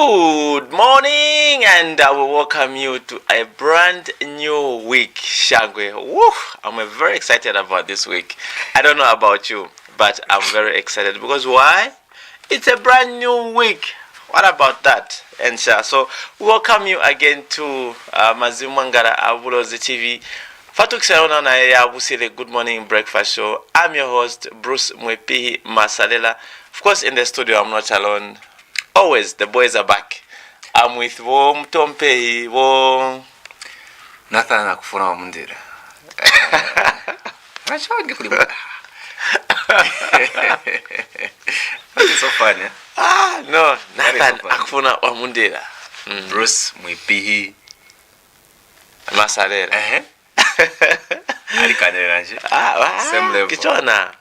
Good morning, and I will welcome you to a brand new week, Shagwe. Woo! I'm very excited about this week. I don't know about you, but I'm very excited because why? It's a brand new week. What about that? And so welcome you again to Mazimangara Bulozi TV. Fatuk Sayona na ya Busile Good Morning Breakfast Show. I'm your host, Bruce Mwepihi Masalela. Of course, in the studio, I'm not alone. Always, the boys are back. I'm with Wom Tompe, Wom Nathan akufuna wa mundira. Rachonge kuli. That's so funny. No, Nathan akufuna wa mundira. Bruce Mwepihi Masalela. Alikanela nje. Kichona.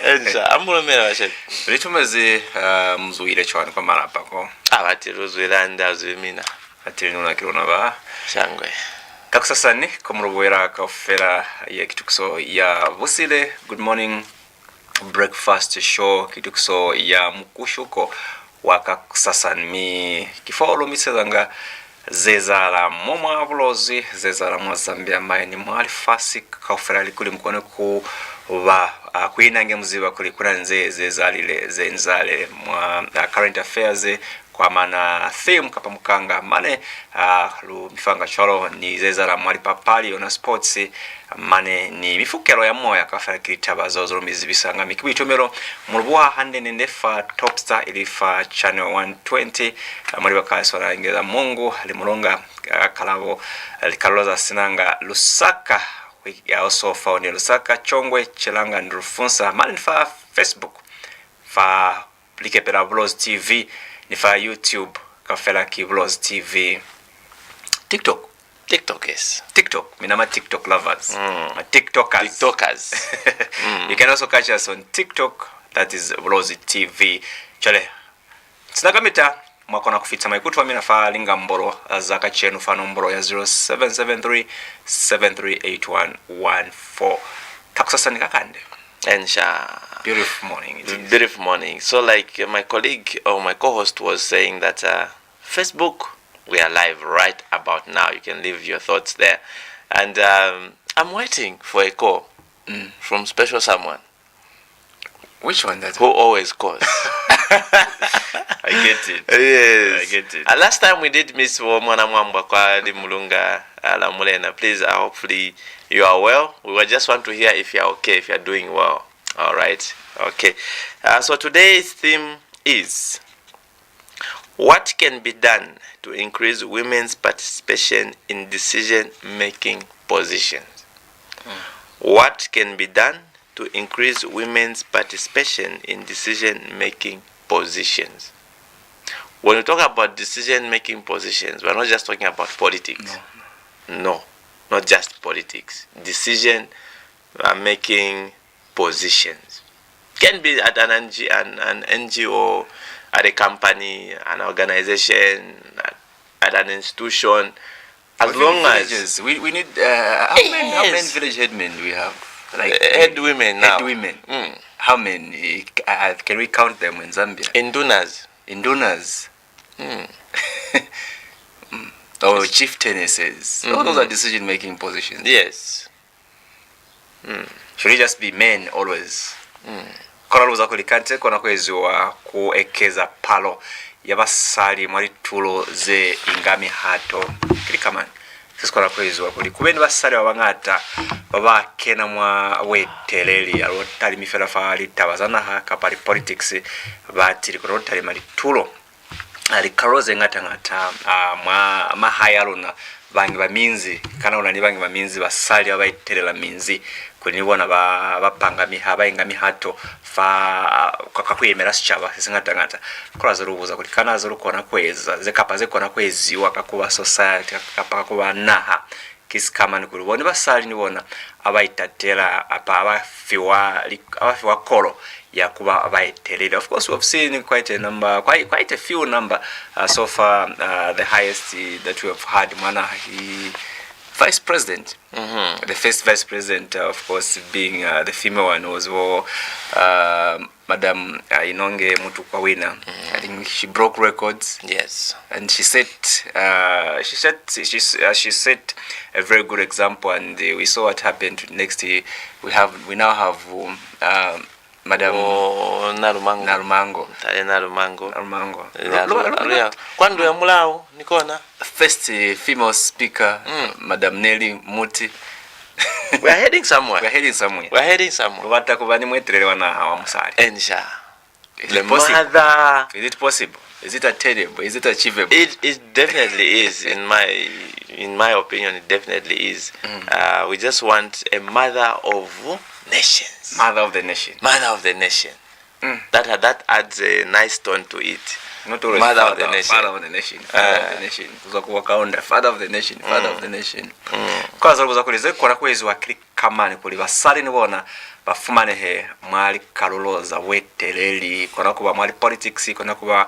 Enja, amulomera washe. Ritumeze mzuile chwana kwa marapa ko. Abati rozwira ndazimina. Ati nuna kirona ba. Shangwe. Kakusasani kumrubwera ka ofera ya kitukso ya Busile Good Morning Breakfast Show kitukso ya mkushuko wakakusasani mi kifolo misezanga zezara moma Bulozi zezara mwa Zambia maini mwali fasi kaufera likuli mkone ku wa kuinange mziba kuli kuna nze zezalile zenzale mwa current affairs kwa mana theme kapa mukanga mane lu mifanga cholo ni zezara mwali papali ona sports mane ni mifukero ya moya kafara kilitaba zozo mizibisanga mikibitomero mulubwa hande nefa TopStar ilifa Channel 120 mwali bakasora ingeza Mungu limulonga kalabo likaloza sinanga Lusaka. We also found in Lusaka, Chongwe, Chilanga, and Rufunsa. Man, for Facebook, for Likepera Bulozi TV, for YouTube, Kafela Ki Bulozi TV, TikTok, yes. TikTok, minama TikTok lovers, TikTokers. You can also catch us on TikTok. That is Bulozi TV. Chale, Tsinakamita. Mwakona kufita maikutu wa minafa linga mboro zaka chenu fano mboro ya 0773-738114. Kakusasa nikakande. Ensha. Beautiful morning. Beautiful morning. So like my colleague or my co-host was saying that Facebook, we are live right about now. You can leave your thoughts there. And I'm waiting for a call from special someone. Which one? Who always calls. I get it. Yes. I get it. Last time we did miss Mwana Mwamba kwa di Mulunga la Mulena. Please, hopefully you are well. We just want to hear if you are okay, if you are doing well. All right. Okay. So today's theme is what can be done to increase women's participation in decision-making positions. What can be done to increase women's participation in decision-making positions? When we talk about decision-making positions, we're not just talking about politics. No, not just politics. Decision-making positions. Can be at an NGO, at a company, an organization, at an institution. As long as we need how many village headmen do we have? Like head women now. Head women. How many? Can we count them in Zambia? Indunas. Or chieftainesses. All those are decision-making positions. Yes. Should it just be men always? Kora luza kulikante kona kweziwa kuekeza palo yabasali mwali tulo ze ingami hato kilikamani. Siskora kweziwa kuli kubeni basali wabangata baba kena mwa weteleli alotali mifera fali tabazana haka pari politics batiri kurotali mali tulo ali karoze ngata mwa mahayalona bangi baminzi kana unani bangi baminzi basali abayitelela minzi kunibona bapanga mihaba ingami hato fa kwakuyemera sichaba singata kuraza rubuza kuli kana zurukona kweza zekapa zekona kwezi wakakuba society kapaka kuba naha kisikama nikulubona basali nibona abayitatela apa abafiwa kolo yakuba abayitelele. Of course, we've seen quite a few number so far. The highest that we have had, vice president, the first vice president, of course, being the female one was Madam Inonge Mutukwawina, I think she broke records. Yes. And she set a very good example, and we saw what happened next year. We now have Madam Narumango. Quando ya mulao nikona first female speaker, Madam Nelly Muti. We are heading somewhere. Watakubani mweterelewa na hawa musali. Ensha. The mother. Is it possible? Is it attainable? Is it achievable? It definitely is. In my opinion, it definitely is. We just want a mother of nations. Mother of the nation. That adds a nice tone to it. Not always Father of the nation. Father of the nation. Father of the nation. Kwa sababu kulize kwa kwezi wa kamani kuli basali ni bona bafumane he mwali kaloloza weteleli kona kuba mwali politics kona kuba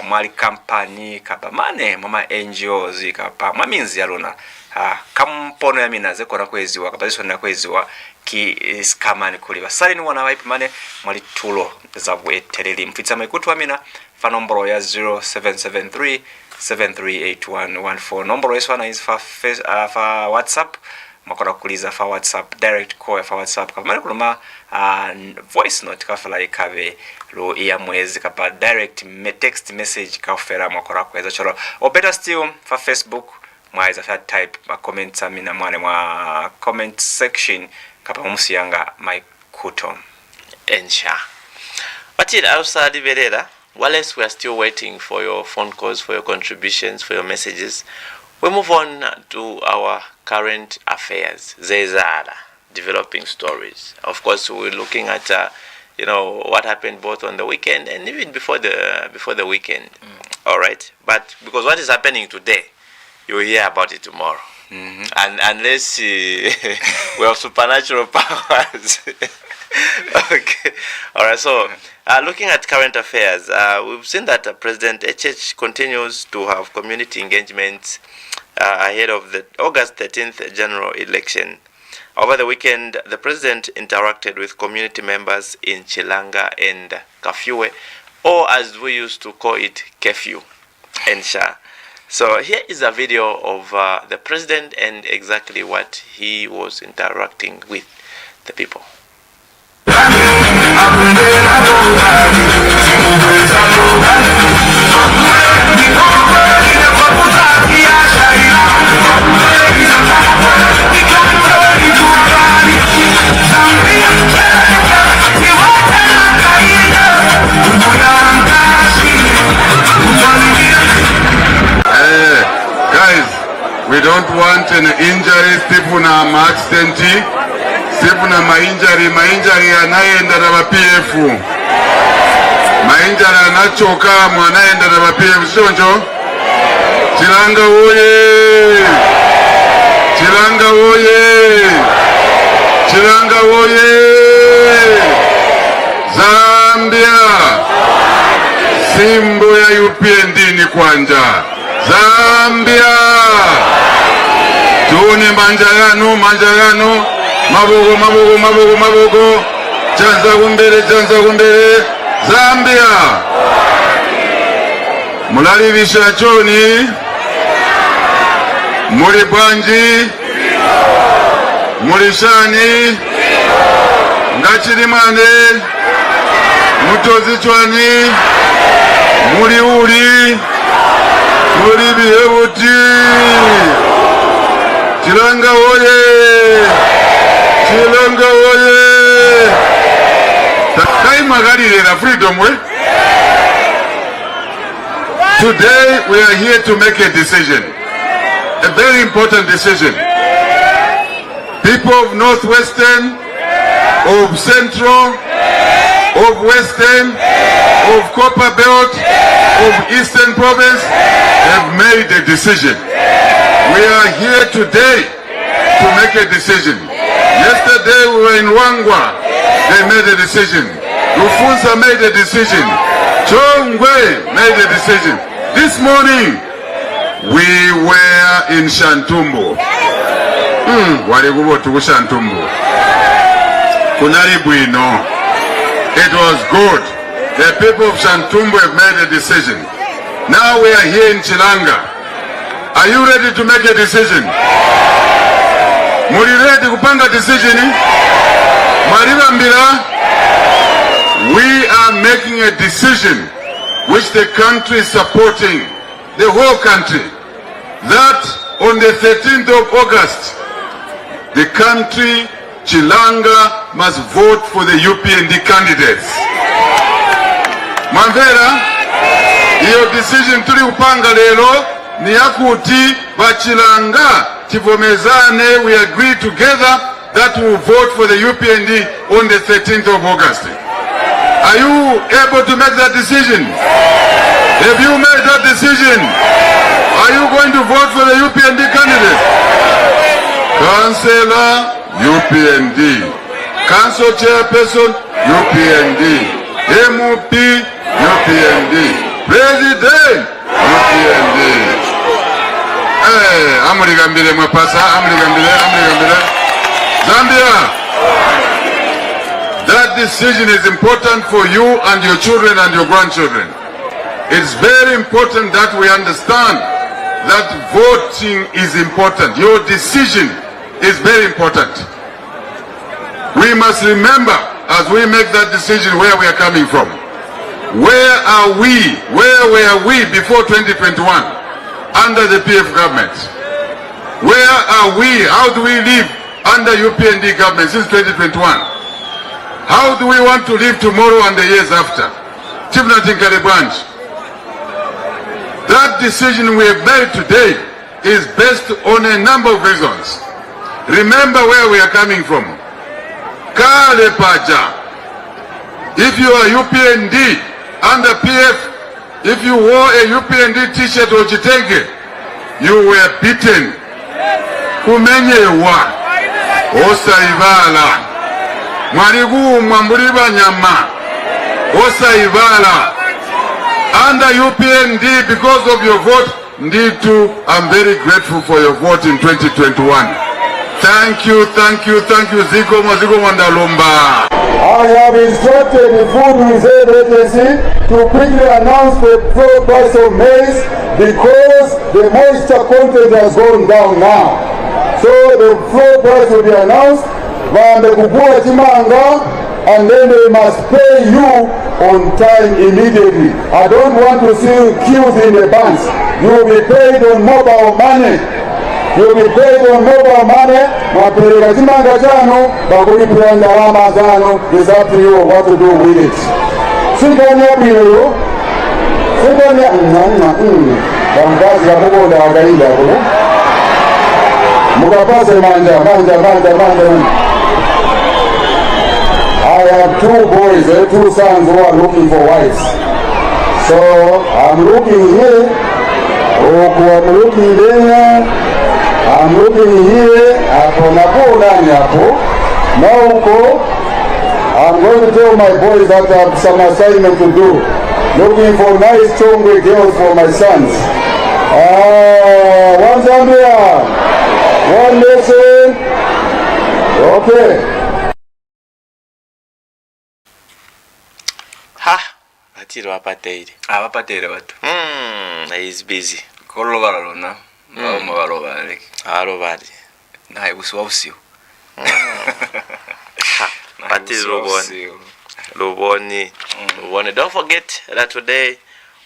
mwali kampani kaba mane mama NGOs kapa maminzi yalona kampono ya minaze kona kwezi wa kabaliso na kwezi wa ki kamani kuli basali ni bona wipe mane mwali tulo za weteleli mfitsa maikutu amina fa nomboro ya 0773 738114 nomboro yesu ana is fa WhatsApp makora kuliza fa WhatsApp direct call fa WhatsApp kama kuloma voice note kafala ikabe lo iya mwezi kapa direct text message kafera makora kweza choro or better still fa Facebook mwaiza fa type ma comments amina mwane mwa comment section kapa musiyanga my kuto ensha. But it outside Vereda, whilst we are still waiting for your phone calls, for your contributions, for your messages, we move on to our current affairs. Zezara, developing stories. Of course, we're looking at what happened both on the weekend and even before the weekend. All right, but because what is happening today, you will hear about it tomorrow. And unless we have supernatural powers. Okay. All right. So, looking at current affairs, we've seen that President HH continues to have community engagements ahead of the August 13th general election. Over the weekend, the president interacted with community members in Chilanga and Kafue, or as we used to call it, Kefu, Ensha. So here is a video of the president and exactly what he was interacting with the people. We don't want an injury, people na accident, people na mainjury yanaenda na PF. Mainjury anachoka mwanaenda na PF sonjo. Chilanga oye! Chilanga oye! Chilanga oye! Zambia! Simbo ya UPND ni kwanja. Zambia! Tuone manjayano, mabogo, chanza gumbere, Zambia! Mulalivisha choni, muri bwanji, muri shani, ngachirimane, mutozi chwani, muri uri, muri bihebuti. Chilanga oye! Chilanga oye! Takai magarire na freedom we. Today we are here to make a decision. A very important decision. People of Northwestern, of Central, of Western, of Copper Belt, of Eastern Province have made a decision. We are here today to make a decision. Yesterday we were in Wangwa. They made a decision. Rufunza made a decision. Chongwe made a decision. This morning we were in Shantumbo. Walikuwa tuku Shantumbo. Kunari Bwino. It was good. The people of Shantumbu have made a decision. Now we are here in Chilanga. Are you ready to make a decision? Muri ready kupanga decision? Maribambira, we are making a decision which the country is supporting, the whole country, that on the 13th of August, the country, Chilanga, must vote for the UPND candidates. Manvera, iyo decision tuli upanga lero ni yakuti bachilanga tivomezane, we agree together that we will vote for the UPND on the 13th of August. Are you able to make that decision? Have you made that decision? Are you going to vote for the UPND candidate? Councillor, UPND. Council chairperson, UPND. MOP, UPND. President, UPND. Amurigambire mwapasa, amurigambire. Zambia. That decision is important for you and your children and your grandchildren. It's very important that we understand that voting is important. Your decision is very important. We must remember as we make that decision where we are coming from. Where are we? Where were we before 2021 under the PF government? Where are we? How do we live under UPND government since 2021? How do we want to live tomorrow and the years after? Chief Natinkare branch. That decision we have made today is based on a number of reasons. Remember where we are coming from. Kale Paja. If you are UPND under PF, if you wore a UPND t-shirt or chitenge, you were beaten. Kumenyewa. Osaivala. Mwarigu mwamburiba nyama. Osaivala. Under UPND, because of your vote, Nditu, I'm very grateful for your vote in 2021. Thank you, Ziko Mandalumba. I have instructed the Food Reserve Agency to quickly announce the floor price of maize because the moisture content has gone down now. So the floor price will be announced, and then they must pay you on time immediately. I don't want to see queues in the banks. You will be paid on mobile money. You will be paid on mobile money. It's up to you what to do with it. I have two boys, two sons who are looking for wives. So I'm looking here, I'm looking there, I'm looking here, I'm going to tell my boys that I have some assignment to do. Looking for nice chongwe girls for my sons. One Zambia, one nation. Okay. Atiro apateire. Abapateire batu. He's busy. Koloba lona. Baloba like. Alobari. Na ibuswa usio. Atiro Luboni. Don't forget that today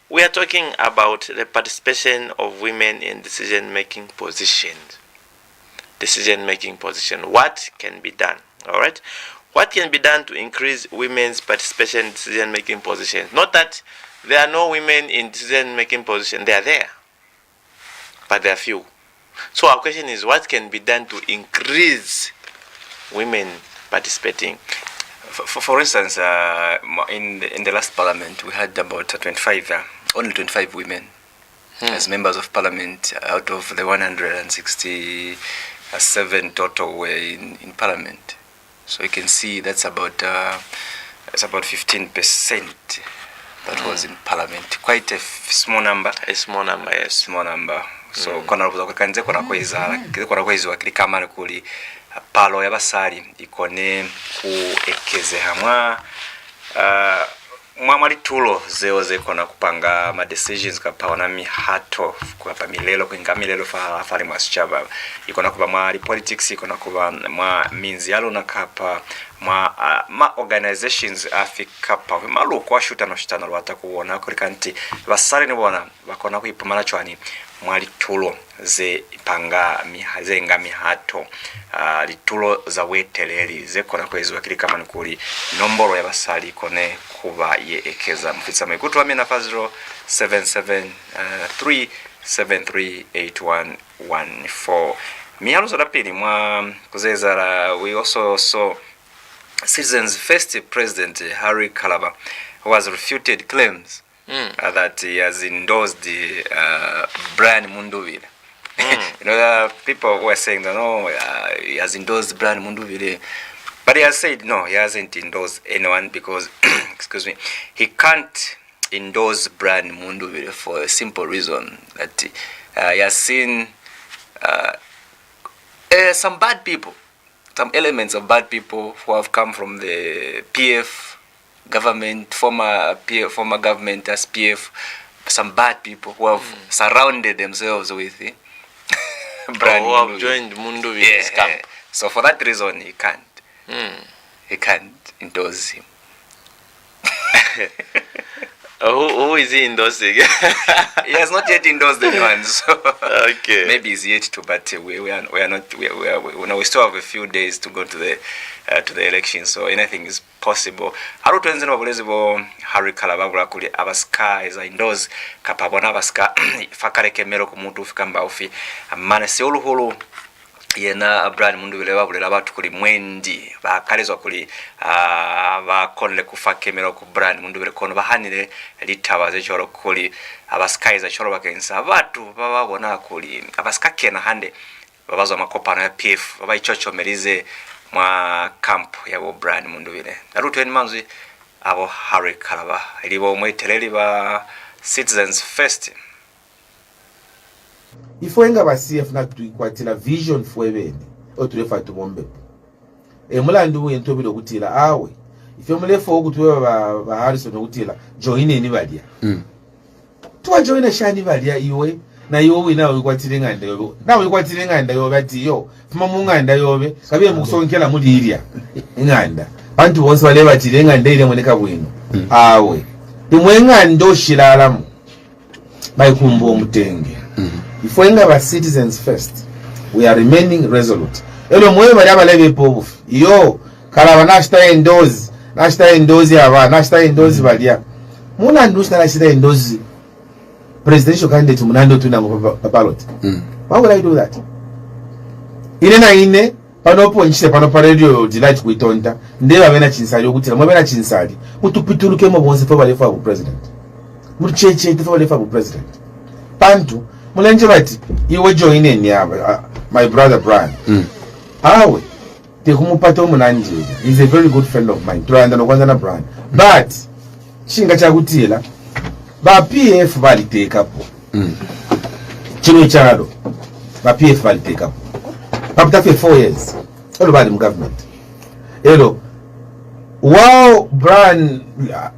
we are talking about the participation of women in decision-making positions. What can be done? All right. What can be done to increase women's participation in decision-making positions? Not that there are no women in decision-making positions. They are there. But they are few. So our question is, what can be done to increase women participating? For instance, in the last parliament, we had about only 25 women as members of parliament out of the 167 total were in parliament. So you can see that's about 15% that was in parliament. Quite a small number. A small number, yes. Small number. So kona kwezi kama kuli palo ya basali ikone kuekeze hamwa mwamali tulo zeoze kona kupanga ma decisions kapaona mihato kwa milelo kuinga milelo fa fali mwasichaba ikona kuba mwa politics ikona kuba mwa means yalo nakapa ma organizations afika pa malu kwa shuta no shitana lwata kuona kurikanti basale ni bona bakona kuipumana chwani mwali tulo ze panga mihaze ngami hato litulo za weteleli ze kona kwezi wakili kama nkuli nomboro ya basali kone kuba ye ekeza mfitsa mekutu wa mina 0773738114 mialu za pili mwa kuzezara we also Citizens First President Harry Kalaba who has refuted claims that he has endorsed Brian Munduvile. You know, people were saying that no, he has endorsed Brian Munduvile, but he has said no, he hasn't endorsed anyone because, excuse me, he can't endorse Brian Munduvile for a simple reason that he has seen some bad people, some elements of bad people who have come from the PF government, former government as PF, some bad people who have surrounded themselves with Brian who have joined Munduvile's camp. So for that reason, he can't. He can't endorse him. Who is he endorsing? He has not yet endorsed anyone, so okay. Maybe he's yet to. But we still have a few days to go to the election, so anything is possible. Haru tuenze no bulezebo Harry Kalabagula kuli abaska is endorse kapabona abaska fakare kemero ku muntu ufika ofi amane se oluhulu yena Brian Munduvile babulera abantu kuli mwendi bakalizwa kuli bakonle kufa kemero ku Brian Munduvile kono bahanire litabaze choro kuli abaskaiza choro bakensa abantu bababona kuli abaskakena hande babazwa makopano ya PF babaichochomerize mwa camp ya Brian Munduvile naruto en manzi abo Harry Kalaba ilibo mweteleli ba Citizens First. Ifoenga ba CF na tuikwatila vision fuebeni otulefa tumombe mulandu wentobile okutila awe ife mulefo okutwe ba Harrison okutila joine ni balia tuwa joine shani balia iwe na iwe nawe ikwatile nganda yobe nawe ikwatile nganda yobe ati yo fuma munganda yobe kabiye mukusonkela mulirya nganda bantu bonse bale batile nganda ile moneka bwino awe imwenga ndoshilalamu bayikumba omutenge ifoenga ba Citizens First we are remaining resolute elo mwe bali abalebe pobu yo Kalaba nashita endozi aba nashita endozi balia muna ndushita nashita endozi presidential candidate munando tunango ballot why would I do that ine panopo nchise pano radio delight kuitonda ndeba bena chinsali okutira mwe bena chinsali mutupituluke mo bonse fo bale fa bu president mucheche fo bale fa bu president pantu mulenje bati iwe join en yaba my brother Brian awe tekumupata omunanji is a very good friend of mine turanda no kwanza na Brian but chinga chakutila ba PF bali take up chino chalo ba PF bali take up after 4 years all bali mu government elo wow Brian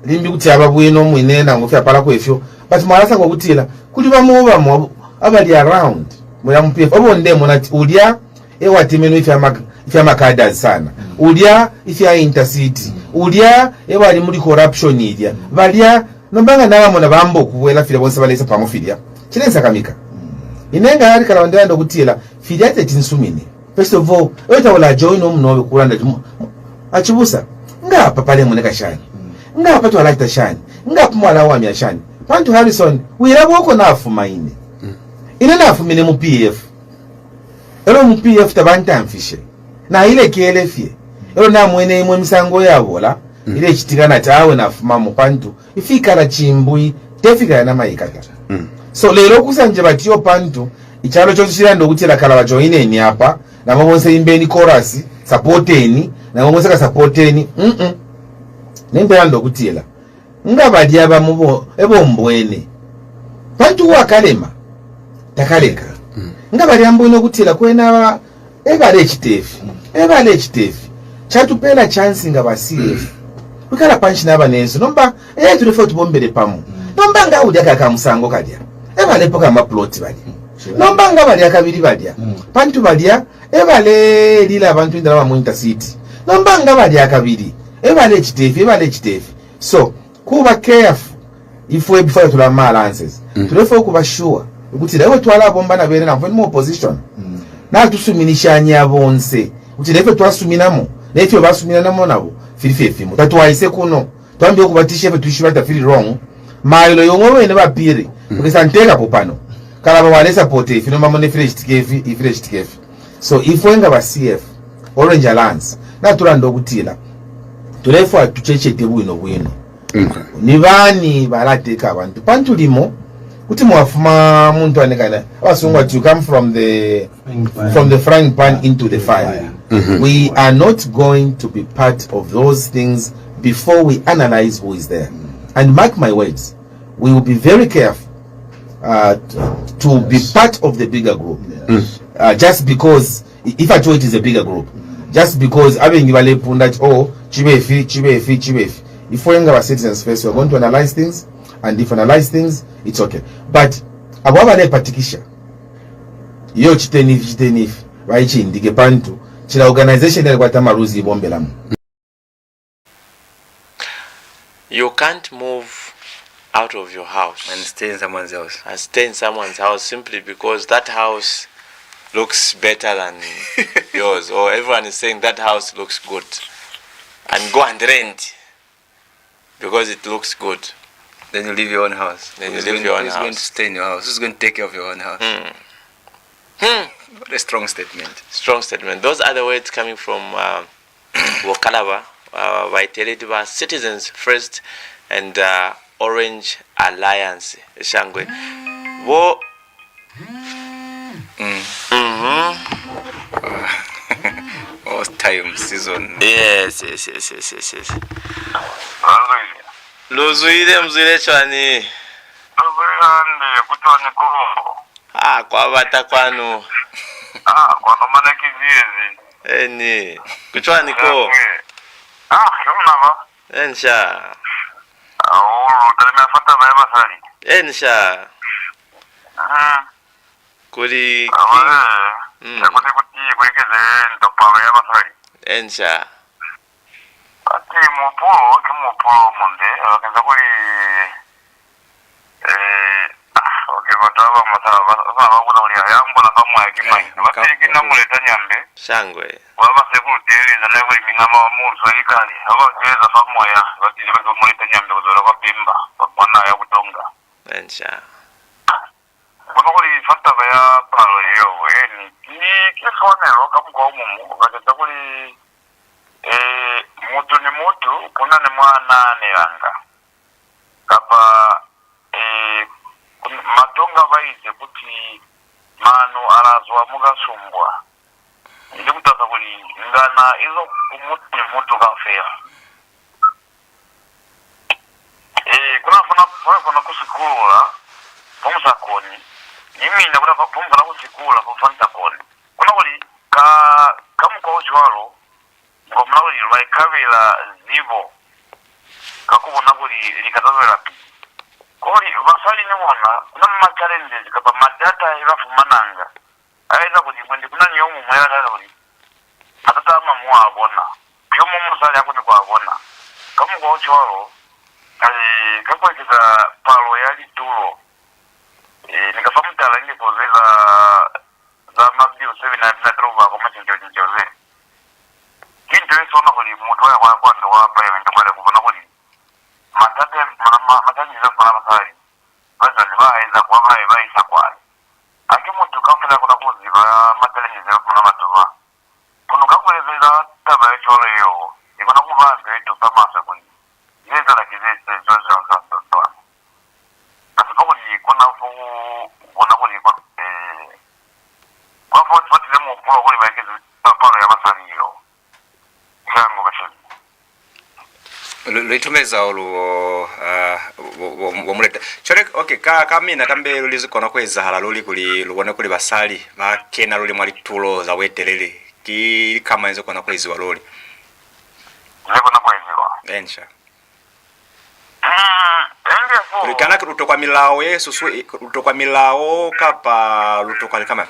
limbi kuti ababwino mwinena ngofya pala kwefyo but marasa ngokutila kuli bamuba mo abali around mwa MPF obonde monati ulia ewatimeno ifya makada sana ulia ifya intercity ulia ebali muri corruption idia balia nombanga naga mona bambo kuwela file bonse balesa pamofilia chilensa kamika inenga hari kala ndanda ndokutila filia tinsumine first of all eta wala join omnobe kulanda achibusa ngapa pale moneka shani ngapa to alita shani ngapa mwala wa mya shani pantu Harrison wiraboko nafu maine ine nafu mine mu PF ero mu PF tabanta amfishe na ile kielefie ero na mwene imwe misango yabola ile chitikana tawe nafu mamu pantu ifika chimbui tefika na maikata so lero kusanje batiyo pantu ichalo chose chirando kutira Kalaba joine ni hapa na mabonse imbeni chorus supporteni na mabonse ka supporteni nembe ando kutila ngabadi aba mubo ebombwene pantu wakalema takaleka ngabadi ambuno kutila kwena ebale chitefi chatupela chance ngaba CF Bukala panchi naba nenso. Nomba, tulefo tubombele pamu. Nomba nga udia kaka musango kadia. Lepo kama ploti badia. Nomba nga badia kabiri badia. Pantu badia, lila abantu indala wa mwinta city. Nomba nga badia kabiri. Chitefi. So, kuba careful. Ifwe before tula malances. Tulefo kuba sure. Ukuthi lewe twala bomba na bere na mfoni mu opposition. Na tusuminisha nyabonse. Kuti lewe twasuminamo. Lewe basuminamo nabo. Filifi mu. Tatwaise kuno. Twambye kubatisha fe tushibata feel wrong. Mailo yongowe ne bapire. Ukisanteka popano. Kala bawalesa pote fino mamone fresh tikefi. So ifwenga ba CF Orange Alliance na turando kutila. Tulefo tucheche tebu ino bwino. Nibani balateka abantu. Pantu limo kuti mwafuma muntu anekana abasungwa to come from the frying pan into the fire. We are not going to be part of those things before we analyze who is there. And mark my words, we will be very careful to be part of the bigger group. Just because if I told it is a bigger group, just because abengibale punda chibefi if we are citizens first, we are going to analyze things, and if analyze things, it's okay. But abwabale patikisha yo chitenif baichi ndike pantu chila organization ile kwa tamaruzi bombelamu. You can't move out of your house and stay in someone's house simply because that house looks better than yours, or everyone is saying that house looks good, and go and rent because it looks good. Then you leave your own house. Who's going to stay in your house? Who's going to take care of your own house? What a strong statement. Those are the words coming from Wakalaba, Vaitelitiba, Citizens First, and Orange Alliance. Shangwe. Wo. Oh, time season. Yes. Luzuile mzile chwani. Kwa bata kwanu. Kwa nomana kiziezi. Eni. Kuchwani ko. Shunava. Ensha. Utalime fanta baya basari. Ensha. Kuri. Yakuti kuti kwekeze ntoparo ya basari. Ensha. Ati mupuro munde. Wakenza kuri bataba mataba kuna uli hayambo na kama ya kimai. Wati kina muleta nyambe. Shangwe. Waba sekuntereza na kuri minama wa muso ikali. Waba keza famu ya. Wati jibaka muleta nyambe kuzora kwa pimba. Wana ya kutonga. Ensha. Kuna kuri fanta baya palo yo. Ni kisonero kamuka umumu. Wakata kuri mutu ni mutu. Kuna ni mwana ni ranga. Kapa matonga baize kuti manu arazwa mugasumbwa ndi kutaza kuli ngana izo kumuti mutu kafea kuna kusikula pomza koni imina kuna pomza kusikula kufanta koni kuna kuli kamu kwa ujwalo ngomna kuli laikavila zivo kakubona kuli likatazela kori basali ne mwana kuna challenges kapa madata irafu mananga aiza kuti mwende kuna nyomu mwera dala kuri atata mamwa abona kyomo musali akuni kwa abona kamu kwa uchwalo kakwa kiza palo yali tulo nikafamutala nge pozeza za mabdi usevi na trova kwa machinjoze kinto yeso na kuri mutu ya kwa ndo wapa ya wende kwa kubona kuri matati za kwa basari basa ni baiza kwa baiza kwa aki mutu kafela kuna kuziba matati za kwa matuba kuno kakweleza taba ya chole yo ikona kubanza yetu tamasa kuni yeza la kizese zozo ndo asipoku ni kuna kuni kwa foti za mupuro kuli baikezi palo ya basari yo changu bashani luitumeza olu wamuleta chore okay kamina tambe lulizi kona kweza hala luli kuli lubone kuli basali makena luli mwali tulo za wetelele ki kama enzo kona kwezi waloli leko na kweziwa Ensha. Endefo. Kulikana ruto kwa milao susu ruto kwa milao kapa ruto kwa kama.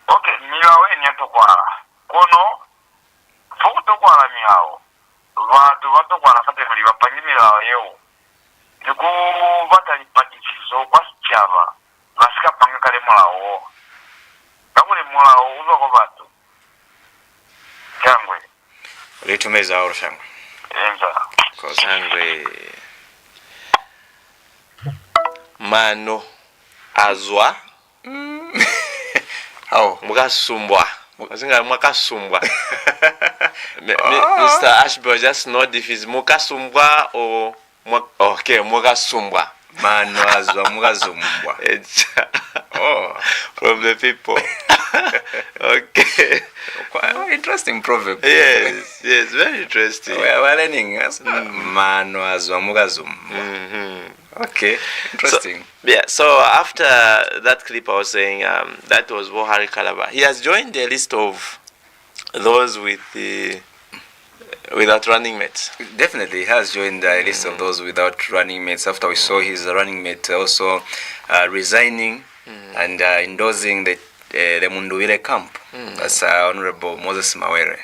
Okay, milao ni atokwala. Kono fuku tokwala milao. Watu kwa nafate mliwa pangi milao yeo. Niku vata lipatichizo kwa sichava. Vasika panga kale mulao. Kakule mulao uzo kwa vatu. Changwe. Litumeza oro shangwe. Enza. Changwe. Mano azwa. Oh, Mukasumbwa. Azinga mukasumbwa. Mr. Ashby just know if it's mukasumbwa or okay, mukasumbwa. mano azwa mukazumbwa. It's Oh, from the people. Okay. quite interesting proverb. Yes, very interesting. We're learning. Mano azwa mukazumbwa. Okay, interesting. So after that clip, I was saying that was Bohari Kalaba. He has joined the list of those without running mates. Definitely has joined the list of those without running mates after we saw his running mate also resigning and endorsing the Munduwire camp. That's Honorable Moses Mawere.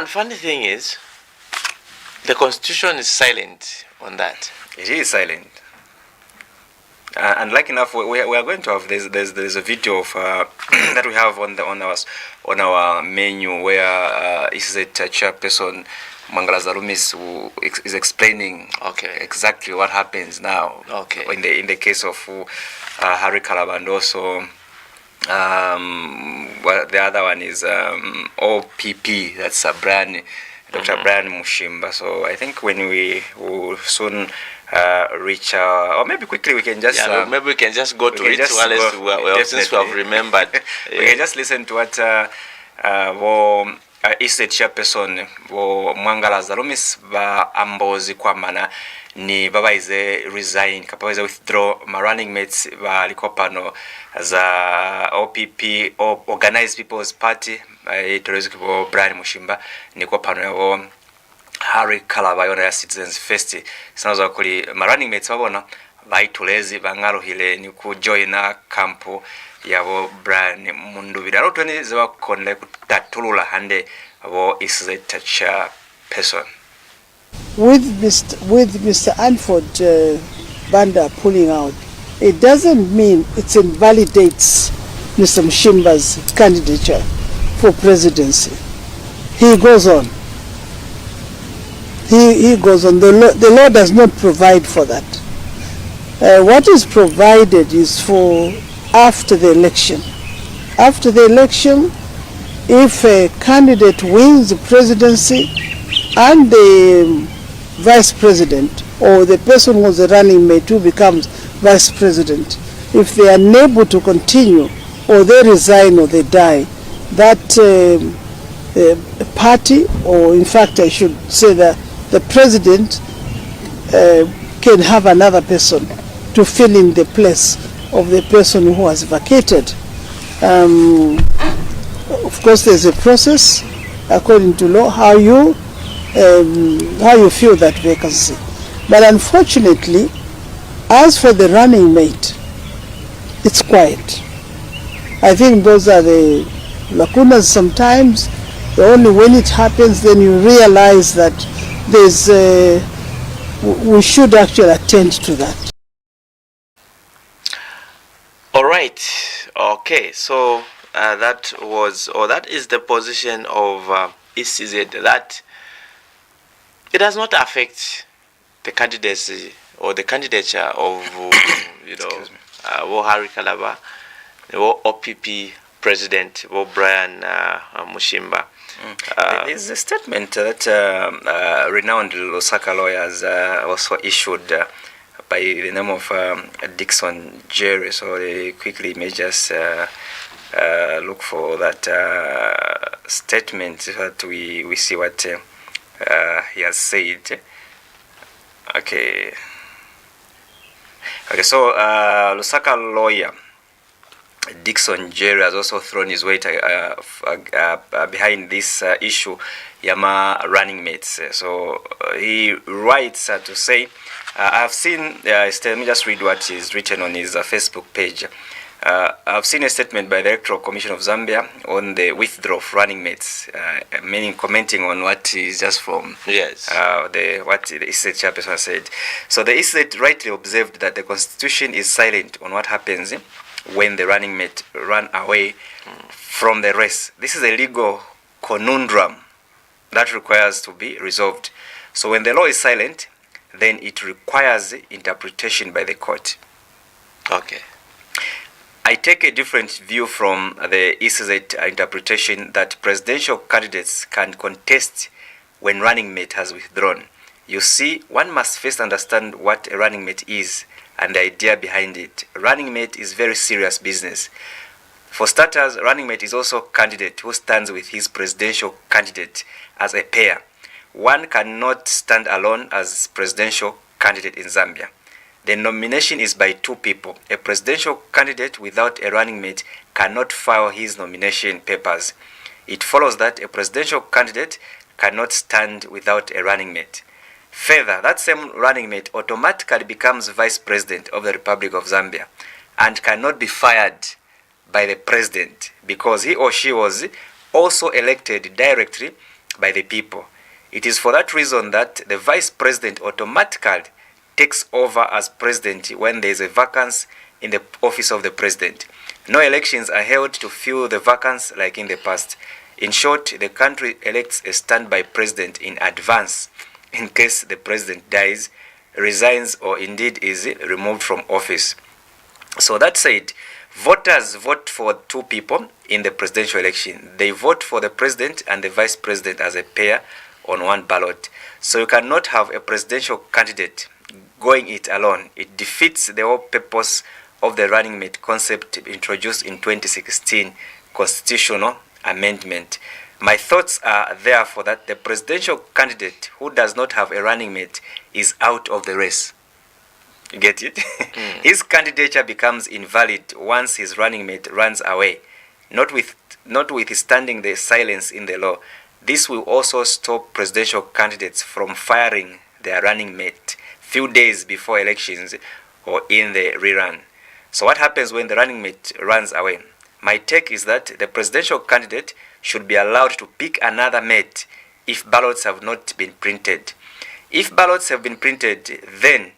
Funny thing is, the constitution is silent on that. It is silent. And like enough, we are going to have there's a video of that we have on our menu where is a chairperson Mangala Zarumis who is explaining exactly what happens now. Okay. In the case of Harry Kalaba, and also well, the other one is OPP. That's Dr. Brian Mushimba. So I think when we will soon reach or maybe quickly we can just maybe we can just go to it since we have remembered. We can just listen to what Eastern chairperson Mwangala Zarumis ba ambozi kwa mana ni baba ize resign kapa ize withdraw ma running mates ba likopano za OPP Organized People's Party itorezo kibo Brian Mushimba ni kwa pano yabo Harry Kalaba yona ya Citizens First sinazo kuli ma running mates babona baitulezi bangaruhile ni ku joina campo yabo Brian Munduwire arotweni zewa konle kutatulula hande abo is chair person. With Mr. Anford Banda pulling out, it doesn't mean it invalidates Mr. Mushimba's candidature for presidency. He goes on. He goes on. The law does not provide for that. What is provided is for after the election. After the election, if a candidate wins the presidency and the vice president or the person who was a running mate who becomes vice president, if they are unable to continue or they resign or they die, that party, or in fact I should say that the president can have another person to fill in the place of the person who has vacated. Of course, there's a process according to law how you fill that vacancy. But unfortunately, as for the running mate, it's quiet. I think those are the lacunas sometimes. Only when it happens then you realize that we should actually attend to that. All right. Okay. So that is the position of ECZ, that it does not affect the candidacy or the candidature of Harry Kalaba, OPP president, Brian Mushimba. There's a statement that renowned Lusaka lawyers also issued by the name of Dixon Jerry. So they quickly may just look for that statement so that we see what he has said. Okay, so Lusaka lawyer Dickson Jerry has also thrown his weight behind this issue, Yama running mates. So he writes to say, I've seen, let me just read what is written on his Facebook page. I've seen a statement by the Electoral Commission of Zambia on the withdrawal of running mates, meaning commenting on what is just from what the ESET chairperson said. So the ESET rightly observed that the Constitution is silent on what happens when the running mate run away from the race. This is a legal conundrum that requires to be resolved. So when the law is silent, then it requires interpretation by the court. Okay. I take a different view from the ECZ interpretation that presidential candidates can contest when running mate has withdrawn. You see, one must first understand what a running mate is and the idea behind it. Running mate is very serious business. For starters, running mate is also a candidate who stands with his presidential candidate as a pair. One cannot stand alone as presidential candidate in Zambia. The nomination is by two people. A presidential candidate without a running mate cannot file his nomination papers. It follows that a presidential candidate cannot stand without a running mate. Further, that same running mate automatically becomes vice president of the Republic of Zambia and cannot be fired by the president because he or she was also elected directly by the people. It is for that reason that the vice president automatically takes over as president when there is a vacancy in the office of the president. No elections are held to fill the vacancy like in the past. In short, the country elects a standby president in advance in case the president dies, resigns, or indeed is removed from office. So that said, voters vote for two people in the presidential election. They vote for the president and the vice president as a pair on one ballot. So you cannot have a presidential candidate going it alone. It defeats the whole purpose of the running mate concept introduced in 2016 constitutional amendment. My thoughts are therefore that the presidential candidate who does not have a running mate is out of the race. You get it? His candidature becomes invalid once his running mate runs away, notwithstanding the silence in the law. This will also stop presidential candidates from firing their running mate few days before elections or in the rerun. So what happens when the running mate runs away? My take is that the presidential candidate should be allowed to pick another mate if ballots have not been printed. If ballots have been printed, then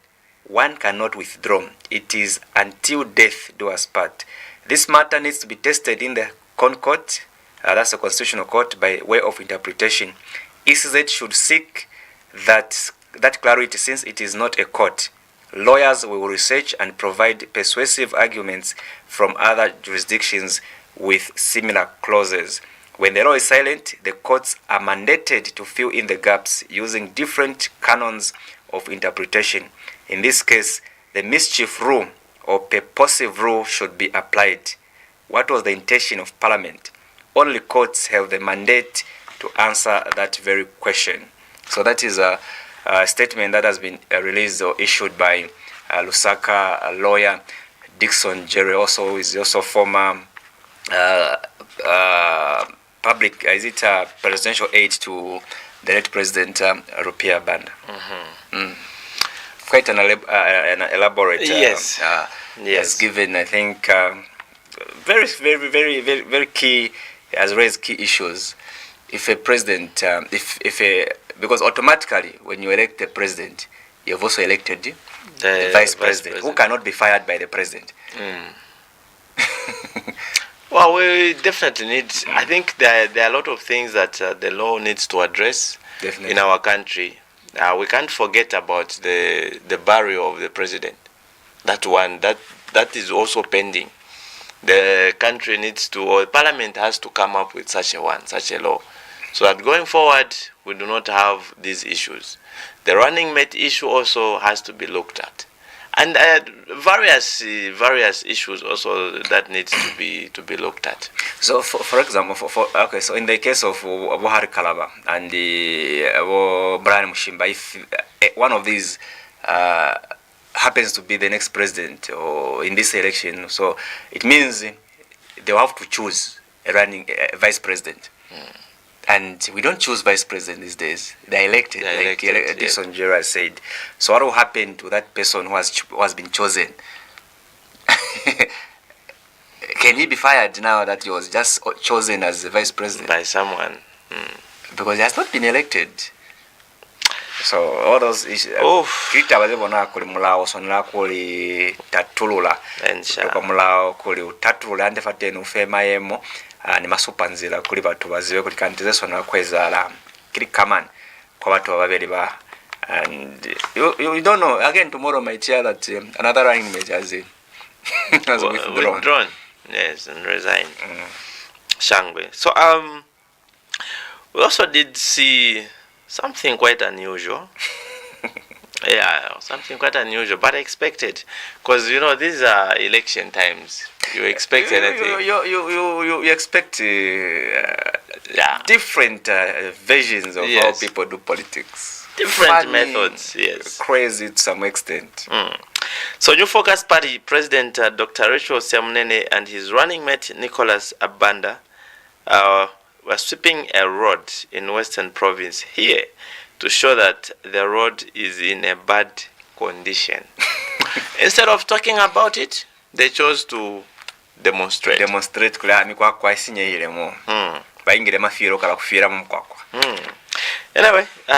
one cannot withdraw. It is until death do us part. This matter needs to be tested in the court, that's the constitutional court, by way of interpretation. ECZ should seek that clarity since it is not a court. Lawyers will research and provide persuasive arguments from other jurisdictions with similar clauses. When the law is silent, the courts are mandated to fill in the gaps using different canons of interpretation. In this case, the mischief rule or purposive rule should be applied. What was the intention of Parliament? Only courts have the mandate to answer that very question. So that is a statement that has been released or issued by Lusaka lawyer Dickson Jerry, also is also former public presidential aide to the late President Rupia Banda. Quite an elaborate yes given, I think, very key, has raised key issues. If a president, because automatically when you elect the president, you've also elected the vice president, who cannot be fired by the president. Well, we definitely need, I think there are a lot of things that the law needs to address in our country. We can't forget about the barrier of the president. That one, that is also pending. The country needs to, or Parliament has to come up with such a law, so that going forward we do not have these issues. The running mate issue also has to be looked at, and various issues also that needs to be looked at. So, for example, so in the case of Buhari Kalaba and Brian Mushimba, if one of these happens to be the next president or in this election, so it means they will have to choose a running vice president. And we don't choose vice president these days. They're elected, like this Onjera said. So what will happen to that person who has been chosen? Can he be fired now that he was just chosen as the vice president? By someone. Because he has not been elected. So all those issues. Kita wazebona kuli mulao sonla kuli tatulula. Kwa mulao kuli utatulula ande fatenu fema yemo. Ni masupanzira kuli batu baziwe kuli kantize sonla kwezala. Kili kaman kwa batu wabeli ba. And you don't know. Again, tomorrow might hear that another running mate has withdrawn. Yes, and resigned. Shangwe. So we also did see something quite unusual. Yeah, something quite unusual, but expected, because you know these are election times. You expect anything. You expect different versions of how people do politics. Different Funny, methods. Yes. Crazy to some extent. So, New Focus Party President Dr. Rachel Siamunene and his running mate Nicholas Abanda were sweeping a road in Western Province here to show that the road is in a bad condition. Instead of talking about it, they chose to demonstrate. Anyway,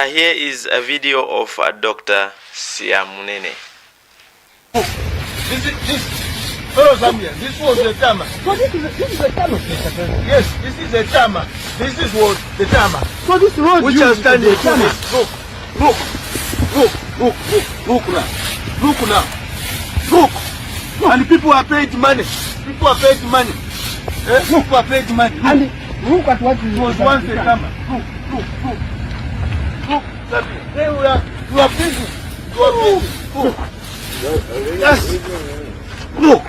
here is a video of Dr. Siamunene. Fellow Zambians, this was the tama. So this is the tama. Yes, this is the tama. This is what the tama. So this road which are standing for this. Look now. Look. And people are paid money. People are paid money. People are paid money. And look at what it was once the tama. Look. There we are. You are busy. Look. Yes. Look.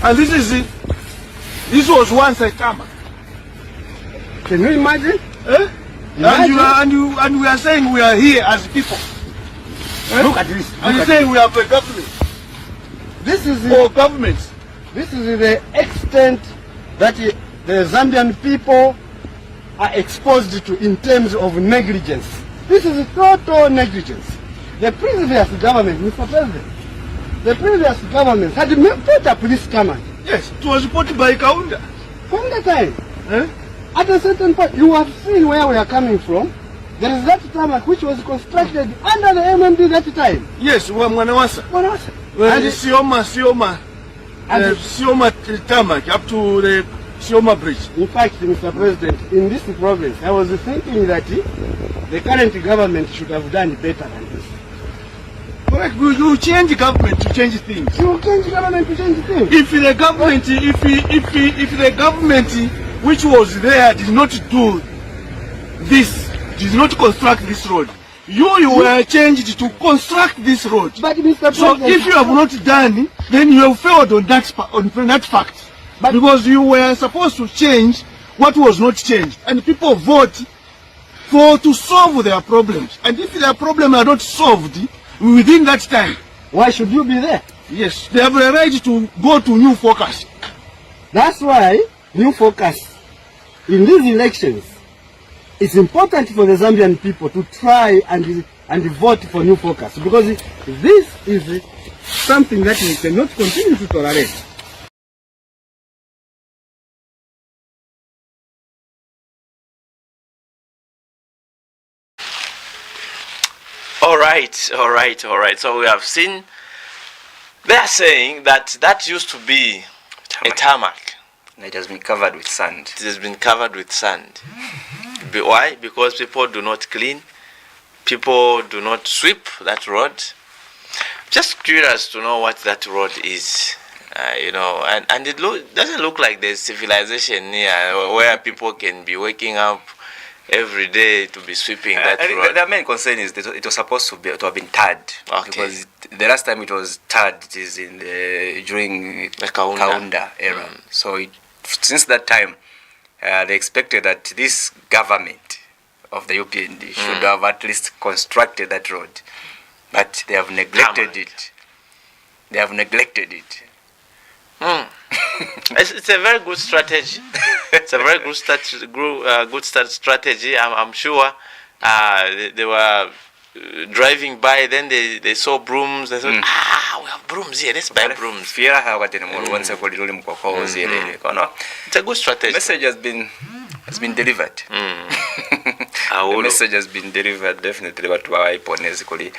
And this is it. This was once a tama. Can you imagine? And we are saying we are here as people. Look at this. And you saying we are the government. This is the government. This is the extent that the Zambian people are exposed to in terms of negligence. This is total negligence. The previous government, Mr. President, the previous government had put up this command. Yes, it was put by Kaunda. From the time, at a certain point, you have seen where we are coming from. There is that tarmac which was constructed under the MMD that time. Yes, Mwanawasa. And Sioma tarmac up to the Sioma Bridge. In fact, Mr. President, in this province, I was thinking that the current government should have done better than this. Correct. You change government to change things. You change government to change things. If the government, if the government which was there did not do this, did not construct this road, you were changed to construct this road. But Mr. President, so if you have not done, then you have failed on that fact. But because you were supposed to change what was not changed, and people vote to solve their problems. And if their problems are not solved within that time, why should you be there? Yes, they have a right to go to New Focus. That's why New Focus, in these elections, it's important for the Zambian people to try and vote for New Focus, because this is something that we cannot continue to tolerate. All right. So we have seen, they are saying that used to be a tarmac. It has been covered with sand. It has been covered with sand. Why? Because people do not clean, people do not sweep that road. Just curious to know what that road is. And it doesn't look like there's civilization here where people can be waking up every day to be sweeping that road. The main concern is that it was supposed to have been tarred. Okay. Because the last time it was tarred, it is during the Kaunda era. So since that time, they expected that this government of the UPND should have at least constructed that road. But they have neglected it. They have neglected it. It's a very good strategy. It's a very good strategy. I'm sure they were driving by, then they saw brooms. They thought, we have brooms here. Let's buy brooms. It's a good strategy. Message has been delivered. The message has been delivered definitely. But why ponezi kuli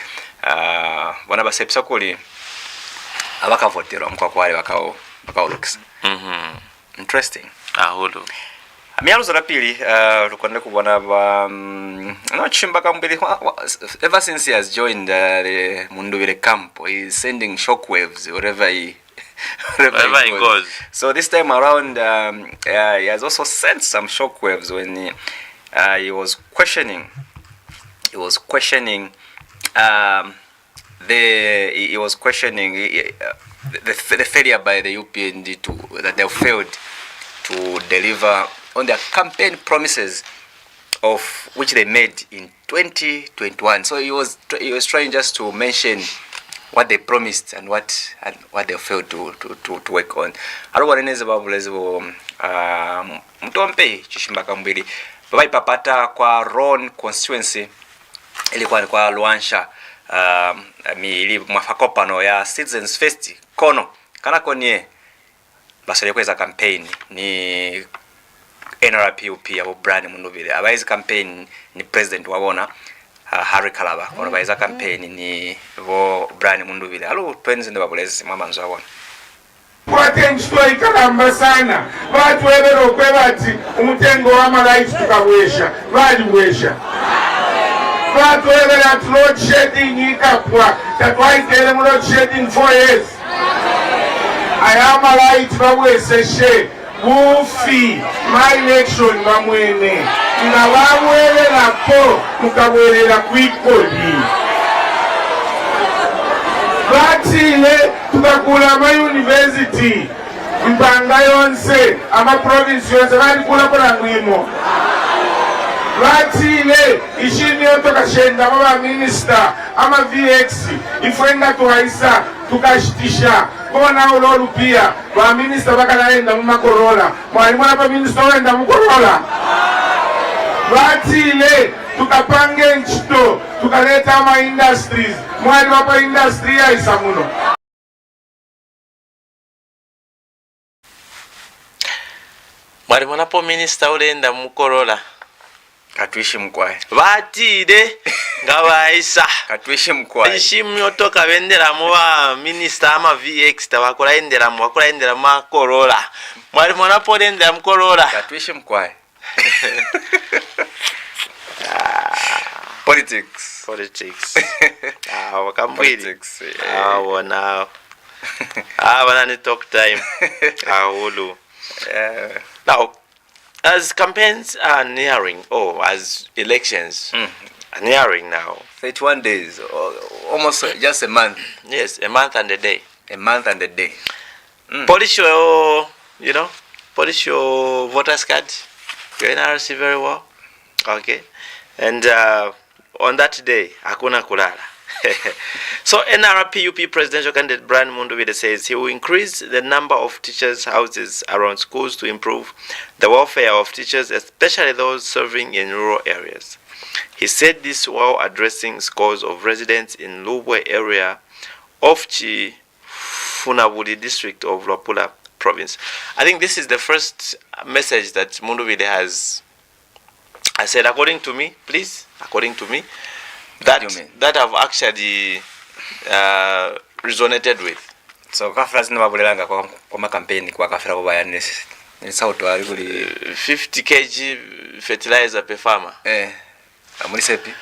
wana basepsa kuli abakavotera mukwakwale bakawolokisa. Interesting. Ahulu. Mialuzo la pili tukwenda kubona ba Chimbaka Mbili ever since he has joined the Mundubile camp, he is sending shockwaves wherever he goes. So this time around he has also sent some shockwaves when he was questioning the failure by the UPND that they failed to deliver on their campaign promises of which they made in 2021. So he was trying just to mention what they promised and what they failed to work on. Aruwaneneza babulezo mtompe Chimbaka Mbili babai papata kwa Ron constituency ilikuwa ni kwa Luansha ili mwafakopano ya Citizens Fest kono kana konye basole kweza campaign ni NRPUP abo Brian Mundubile abayizi campaign ni president wabona Harry Kalaba kono bayiza campaign ni bo Brian Mundubile alo twenzi ndo babulezi mwamanzo wabona kwatenchitwa ikalamba sana batu webero kwebati umutengo wa malaiti tukabwesha baliwesha batu webero at load shedding ikapwa tatwaitele mu load shedding 4 years ayama light babweseshe bufi my election bamwene nga bamwererako mukabwerera kwikodi batile tukakula ama university mpanga yonse ama province yonse balikula kola mwimo batile ishini yotokashenda ama minister ama VX ifwenga tuhaisa tukashitisha kona ulolu pia wa minister bakalaenda mu makorola mwalimu apa minister wenda mu korola batile tukapange nchito tukaleta ama industries mwalimu apa industry ya isamuno mwalimu napo minister ulenda mu korola katwishi mkwae batide ngabaisa katwishi mkwae ishimyo toka bendera mu ba minister ama VX tabakola endera mu Corolla mwalimu napo lenda mu Corolla katwishi mkwae politics wakambwili wana ni talk time ahulu now as campaigns are nearing, as elections are nearing now. 31 days, almost just a month. Yes, a month and a day. A month and a day. Polish your, polish your voters card, your NRC very well. Okay. And on that day, hakuna kulala. So NRPUP presidential candidate Brian Mundubile says he will increase the number of teachers' houses around schools to improve the welfare of teachers, especially those serving in rural areas. He said this while addressing scores of residents in Lubwe area of Chifunabuli district of Luapula province. I think this is the first message that Mundubile has. I said, according to me, that I've actually resonated with. So kafra zina babulelanga kwa campaign kwa kafra kwa bayani ni sauto alikuli 50 kg fertilizer per farmer. Amulisepi.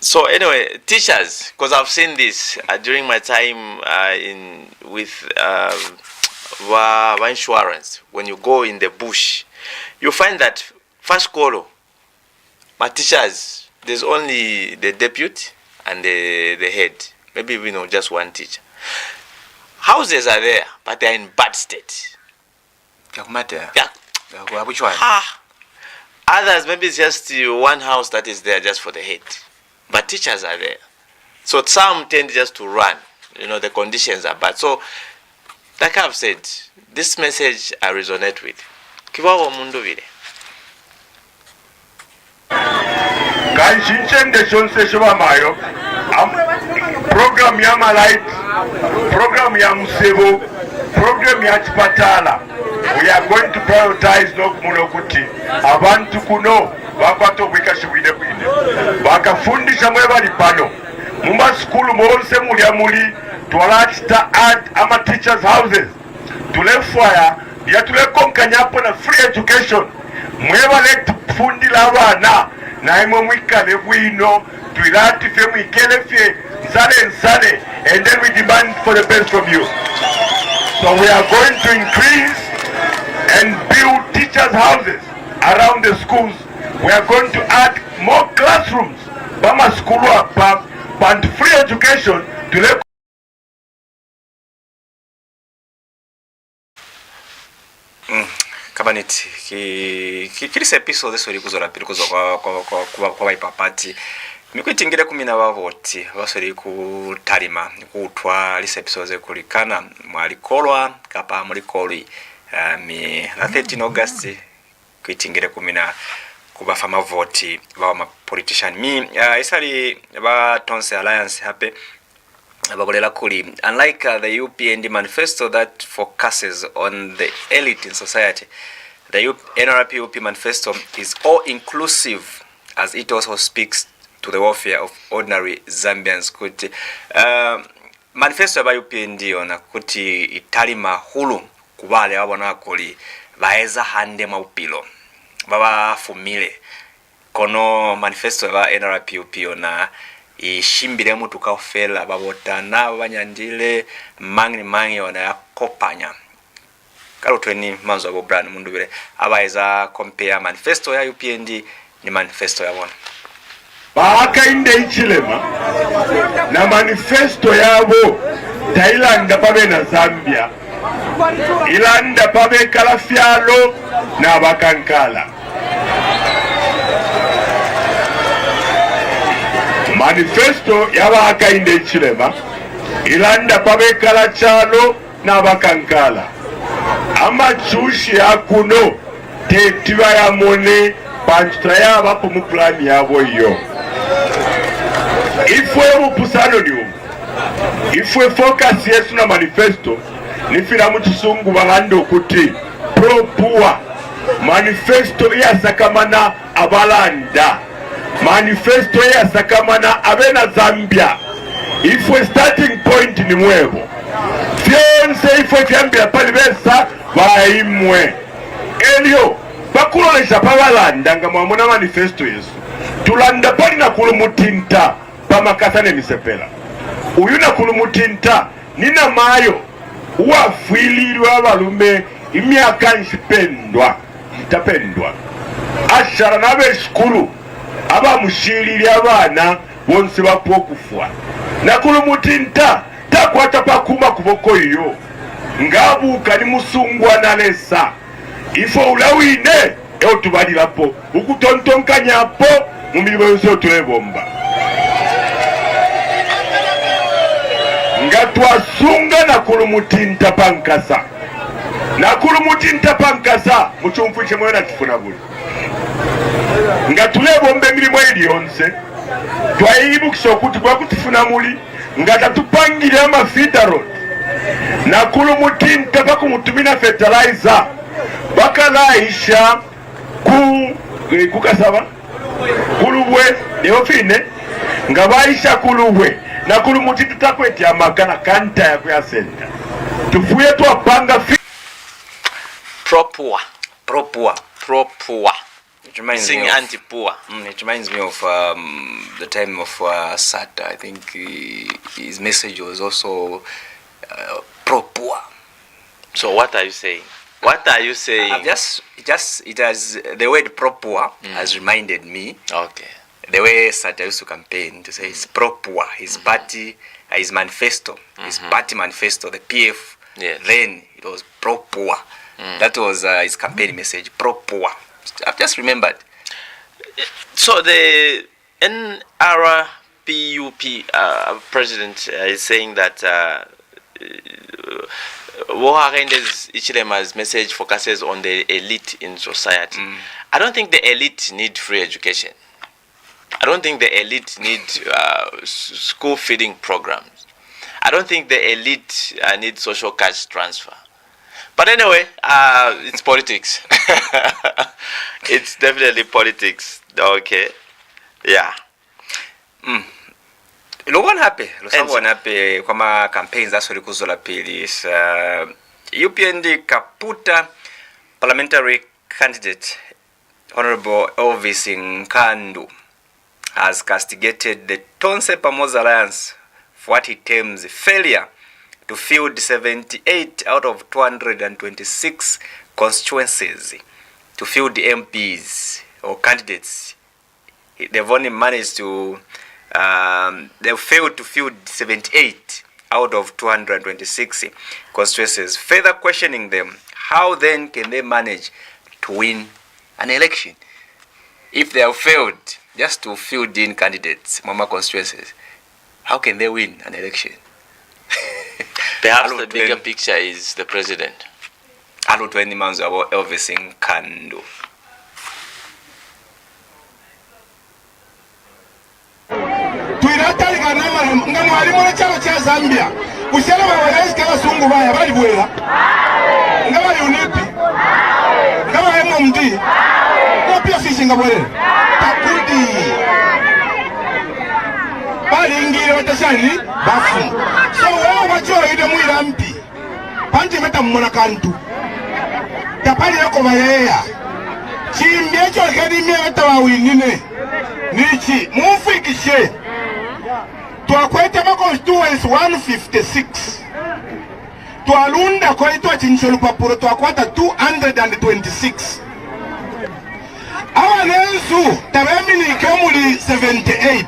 So anyway, teachers, because I've seen this during my time with insurance. When you go in the bush, you find that first colo, my teachers, there's only the deputy and the head. Maybe just one teacher. Houses are there, but they're in bad state. Yeah. Which one? Others, maybe it's just one house that is there just for the head. But teachers are there. So some tend just to run. The conditions are bad. So Like I've said, this message I resonate with. Kiwawa mundu vile. Kanshinchende shonse shiba mayo. Program ya Malight, program ya Musebo, program ya Chipatala. We are going to prioritize no munokuti. Abantu kuno bakwato bwika shibwide kwine. Bakafundisha mwebali pano. Mumba skulu mwonse muli twalachita add ama teachers houses. Tulefwaya ya tulekonkanyapo na free education. Mwebale tufundila abana na imwe mwikale bwino twiratife mwikele nsale and then we demand for the best from you. So we are going to increase and build teachers houses around the schools. We are going to add more classrooms. Bama school apa and free education to let Kabaniti kilise episode sori kuzora pili kuzwa kwa baipapati mikwitingire kumina bavoti basori kutalima kutwa lise episode kulikana mwalikolwa kapa mulikoli mi na 13 August kwitingire kumina kubafa mavoti ba politician mi isali ba Tonse Alliance hape bagolela kuli unlike the UPND manifesto that focuses on the elite in society. The NRP-UP manifesto is all-inclusive as it also speaks to the welfare of ordinary Zambians. Kuti manifesto ya UPND ona kuti italima hulu kubale wabona kuli baeza hande maupilo baba fumile kono manifesto ya NRP-UP ona ishimbire mutu kaufela babotana banyandile mangi ona yakopanya kalotweni manzo abo brand mundu bire abaeza compare manifesto ya UPND ni manifesto ya bona baakainde ichilema na manifesto yabo Thailand pabe na Zambia ilanda pabe kalafyalo na bakankala. Manifesto yabaakainde ichilema ilanda pabe kalachalo na bakankala. Amachushi ya kuno tetiwa ya mone panchitra ya bapo muplani yabo iyo. Ifwe mupusano ni umu. Ifwe focus yesu na manifesto nifira muchisungu bagando kuti pro-poor. Manifesto ya sakamana abalanda. Manifesto ya sakamana abena Zambia. Ifwe starting point ni mwebo. Fionse ifwe kiambia palibesa baimwe. Elio bakulolesha pabalanda nga mwamona manifesto yesu. Tulanda pali na kulumutinta pamakasane misepela. Uyuna kulumutinta nina mayo uwafwilirwa abalume imyaka nshipendwa itapendwa. Ashara nabe shkulu abamushiriri abana bonse bapokufwa. Na kulumutinta takwata pakuma kuboko iyo. Ngabuka ni musungwa na lesa. Ifo ulawine eo tubalilapo ukutontonkanyapo mumilibo yose otulebomba. Nga twasunga na kulumutinta pankasa. Na kulumutinta pankasa muchumfuche mwena kifuna buli. Nga tulebombe milimo ili yonse twaiibukisha okuti kwa kutifuna muli nga tatupangile ama feeder road. Na kulumutinta pakumutumina fertilizer bakalaisha kukasaba kulubwe neofine nga baisha kulubwe na kulumutinta takweti amakana kanta ya kuya senta tufuye twapanga pro-poor. It reminds Sing me of, anti-poor. It reminds me of the time of Sata. I think his message was also pro-poor. So what are you saying? What are you saying? It has the word pro-poor has reminded me. Okay. The way Sata used to campaign to say it's pro-poor, his party, his manifesto, his party manifesto, the PF. Yes. Then it was pro-poor. That was his campaign message, pro-poor. I've just remembered. So the NRPUP president is saying that Woharende's Ichilema's message focuses on the elite in society. I don't think the elite need free education. I don't think the elite need school feeding programs. I don't think the elite need social cash transfer. But anyway, it's politics. It's definitely politics. Okay. Yeah. Lowan happy. Lowan happy. Kwama campaigns that's what kuzola pili is UPND Kaputa parliamentary candidate Honorable Elvis Nkandu has castigated the Tonse Pamoza Alliance for what he terms failure to field 78 out of 226 constituencies to field the MPs or candidates. They've only managed to they've failed to field 78 out of 226 constituencies, further questioning them. How then can they manage to win an election if they have failed just to field in candidates, mama constituencies? How can they win an election? Perhaps the bigger picture is the president. Alo 20 months about Elvis Nkandu. Tuirataliga nama ngamu alimona chama cha Zambia. Busile bawerezi kama sungu baya bali bwela. Ngaba unipi. Ngaba hemo mdi. Kwa pia sisi ngabwele. Takudi. Bali ingire watashani bafu. So wewe wacho ide mwira mpi. Panti meta mmona kantu. Tapali yako bayaya. Chimbie cho akademia meta wawinine. Nichi mufikishe. Twakwete ma constituents 156. Twalunda kwa itwa chincholo papuro twakwata 226. Awa nensu tabemi ni kemuli 78.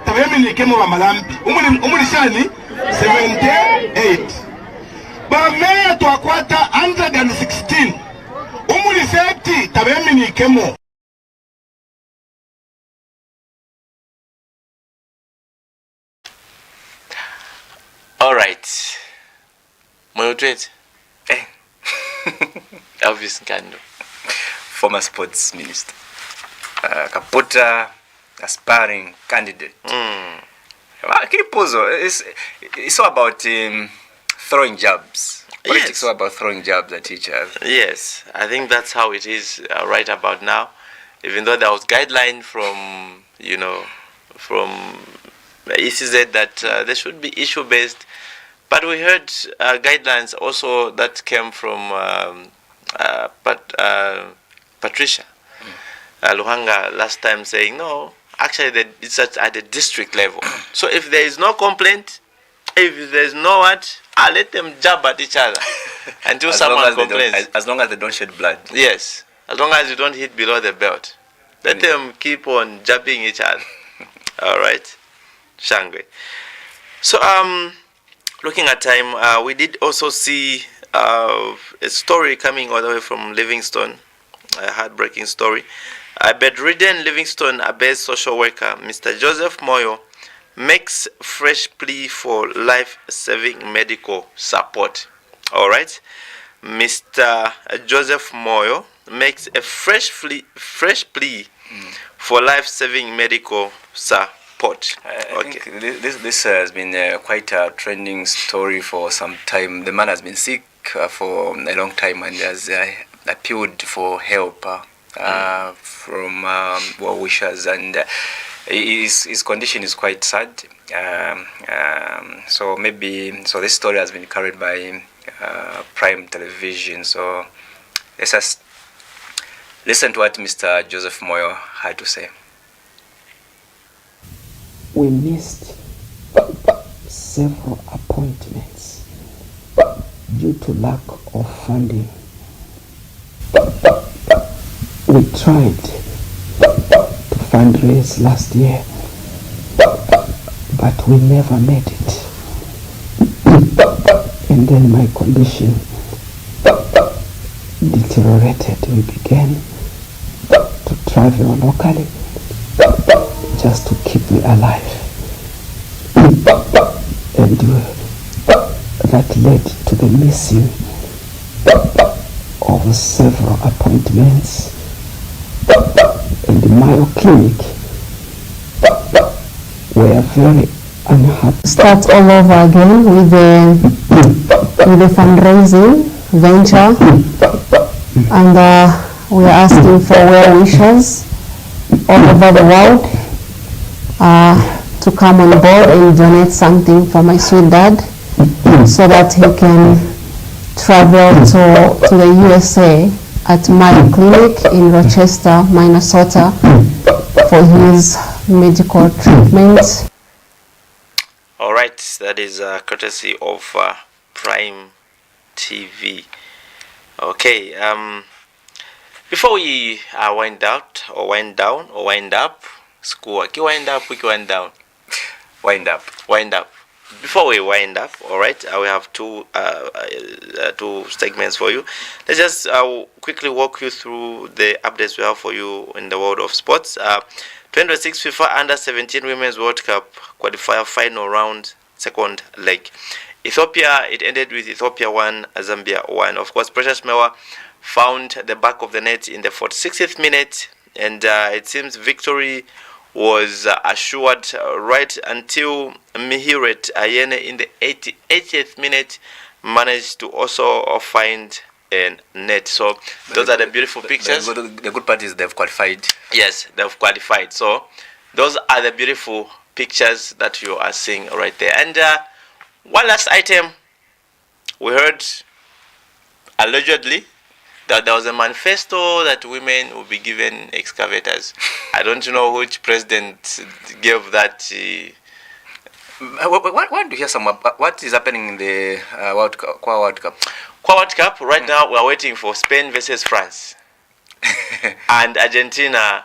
Tabemi ni kemu wa malampi. Umuli shani 78. Bamea twakwata 116. Umuli 30 tabemi ni kemu. All right. Mwenutwete. Elvis Nkandu, former sports minister. Kaputa aspiring candidate. It's all about throwing jabs. Politics is all about throwing jabs at each other. Yes, I think that's how it is right about now. Even though there was guideline from, from ECZ that they should be issue-based, but we heard guidelines also that came from Patricia Luhanga last time saying, no, actually it's at the district level. So if there is no complaint, if there is no what, let them jab at each other until someone complains. As long as they don't shed blood. Yes, as long as you don't hit below the belt. Let them keep on jabbing each other. All right. Shangwe. So, looking at time, we did also see a story coming all the way from Livingstone, a heartbreaking story. A bedridden Livingstone Abbey's social worker, Mr. Joseph Moyo, makes fresh plea for life-saving medical support. All right, Mr. Joseph Moyo makes a fresh plea for life-saving medical support. I think this has been quite a trending story for some time. The man has been sick for a long time and has appealed for help from well-wishers, and his condition is quite sad. So this story has been carried by Prime Television. So let's just listen to what Mr. Joseph Moyo had to say. We missed several appointments due to lack of funding. We tried to fundraise last year, but we never made it. And then my condition deteriorated. We began to travel locally just to keep me alive. and that led to the missing of several appointments in the Mayo Clinic. We are very unhappy. Start all over again with the fundraising venture, and we are asking for well wishers all over the world to come on board and donate something for my sweet dad, so that he can travel to the USA at Mayo Clinic in Rochester, Minnesota, for his medical treatment. All right, that is courtesy of Prime TV. Okay, before we wind up, school, wind up. Before we wind up, all right, we have two segments for you. Let's just quickly walk you through the updates we have for you in the world of sports. 2026 FIFA Under-17 Women's World Cup qualifier final round, second leg. Ethiopia, it ended with Ethiopia 1, Zambia 1. Of course, Precious Mewa found the back of the net in the 46th minute, and it seems victory was assured right until Mihiret Ayene in the 80th minute managed to also find a net. So those are the beautiful pictures. The good part is they've qualified. Yes, they've qualified. So those are the beautiful pictures that you are seeing right there. And one last item, we heard allegedly that there was a manifesto that women will be given excavators. I don't know which president gave that. Want to hear some what is happening in the World Cup? World Cup, right now we are waiting for Spain versus France. And Argentina.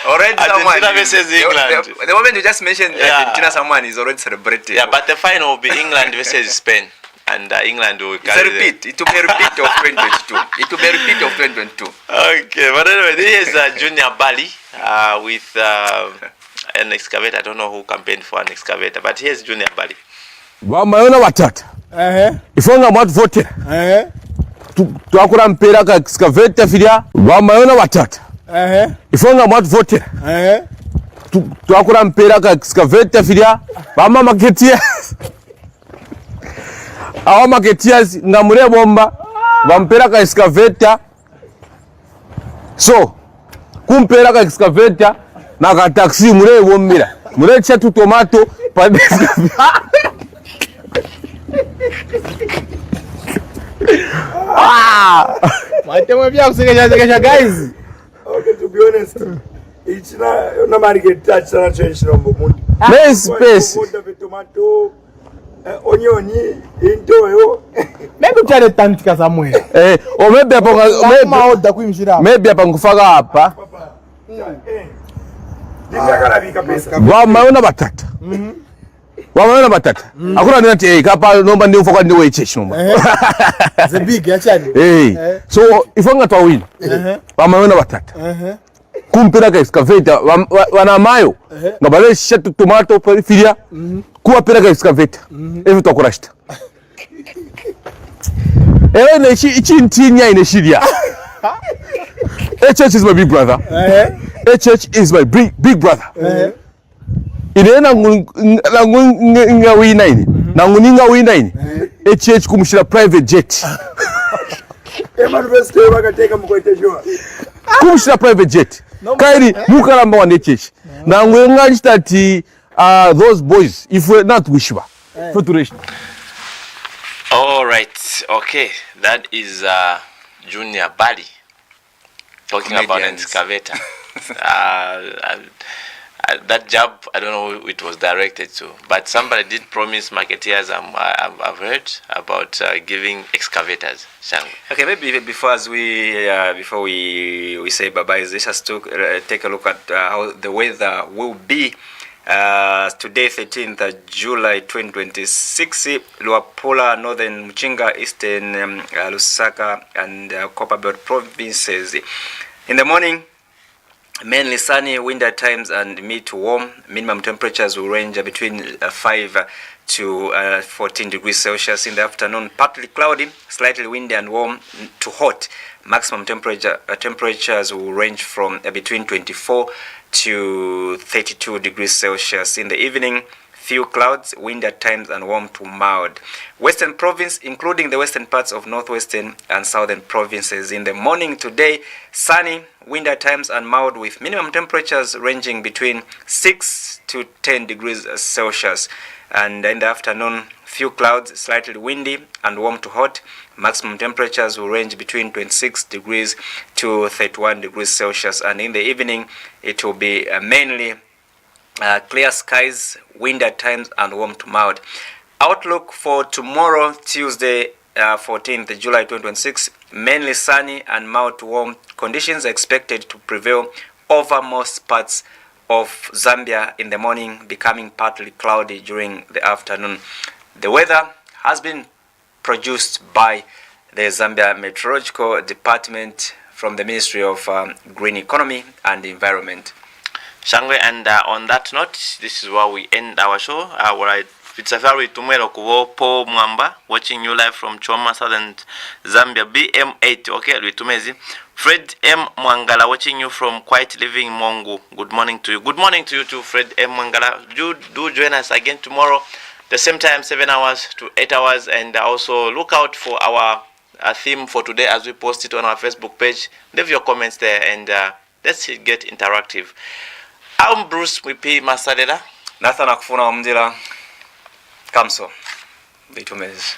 Already Argentina versus England. The moment you just mentioned Argentina, someone is already celebrating. Yeah, but the final will be England versus Spain. And England will carry it will be a repeat of 2022. It will be a repeat of 2022. Okay, but anyway, this is Junior Bali with an excavator. I don't know who campaigned for an excavator, but here's Junior Bali. Wamayona watata. Ifonga mwatu vote. Tuakura mpira ka excavator filia. Wamayona watata. Ifonga mwatu vote. Tuakura mpira ka excavator filia. Wama maketia. Awa maketias ngamure bomba vampera ka excavator. So kumpera ka excavator na ka taxi mure bombira mure chatu tomato pa Matemo bya kusekesha guys. Okay, to be honest, it's na market touch na change nombo mundi. Space. Tomato onioni intoyo. Maybe try tantika somewhere. Or maybe hapa ngufaka hapa. Wamayona batata. Wamayona batata. Akuna ndinati kapa nomba ndi ufoka ndi wecheshi nomba. The big actually. So ifanga twawini. Wamayona batata. Kumpira ka excavator wana mayo ngabale shatu tomato filia kuwa pira ka excavator evi tokurashita ne ichi ntinya ine shiria. HH is my big brother. HH is my big brother. Ine na wina ini na nguninga wina ini HH kumshira private jet. University wakateka mkoiteshwa Kumshira private jet. Kairi mukaramba wa HH na ngwenga stati those boys if we're not wishwa futuration. All right, okay, that is Junior Bali talking about an excavator. That job, I don't know who it was directed to, but somebody did promise marketeers. I've heard about giving excavators. Okay, maybe before we say bye bye, let's just take a look at how the weather will be. Today, 13th July 2026, Luapula, Northern Mchinga, Eastern Lusaka, and Copperbelt provinces. In the morning, mainly sunny, wind at times and mid to warm. Minimum temperatures will range between 5 to 14 degrees Celsius. In the afternoon, partly cloudy, slightly windy and warm to hot. Maximum temperatures will range from between 24 to 32 degrees Celsius. In the evening, few clouds, wind at times and warm to mild. Western province, including the western parts of northwestern and southern provinces. In the morning today, sunny, wind at times and mild with minimum temperatures ranging between 6 to 10 degrees Celsius. And in the afternoon, few clouds, slightly windy and warm to hot. Maximum temperatures will range between 26 degrees to 31 degrees Celsius. And in the evening, it will be mainly clear skies, wind at times and warm to mild. Outlook for tomorrow, Tuesday, 14th July 2026, mainly sunny and mild to warm conditions expected to prevail over most parts of Zambia in the morning, becoming partly cloudy during the afternoon. The weather has been produced by the Zambia Meteorological Department from the Ministry of Green Economy and Environment. Shangwe, and on that note, this is where we end our show. It's a very tumelo kuvopo mwamba, watching you live from Choma, Southern Zambia, BM8. Okay, Luitumezi. Fred M. Mwangala, watching you from Quiet Living Mongu. Good morning to you. Good morning to you too, Fred M. Mwangala. Do join us again tomorrow, the same time, 7 hours to 8 hours. And also look out for our theme for today as we post it on our Facebook page. Leave your comments there and let's get interactive. I'm Bruce Mwipi Masadela. Nathan Akufuna Omdila. Kamso. Bitumezi.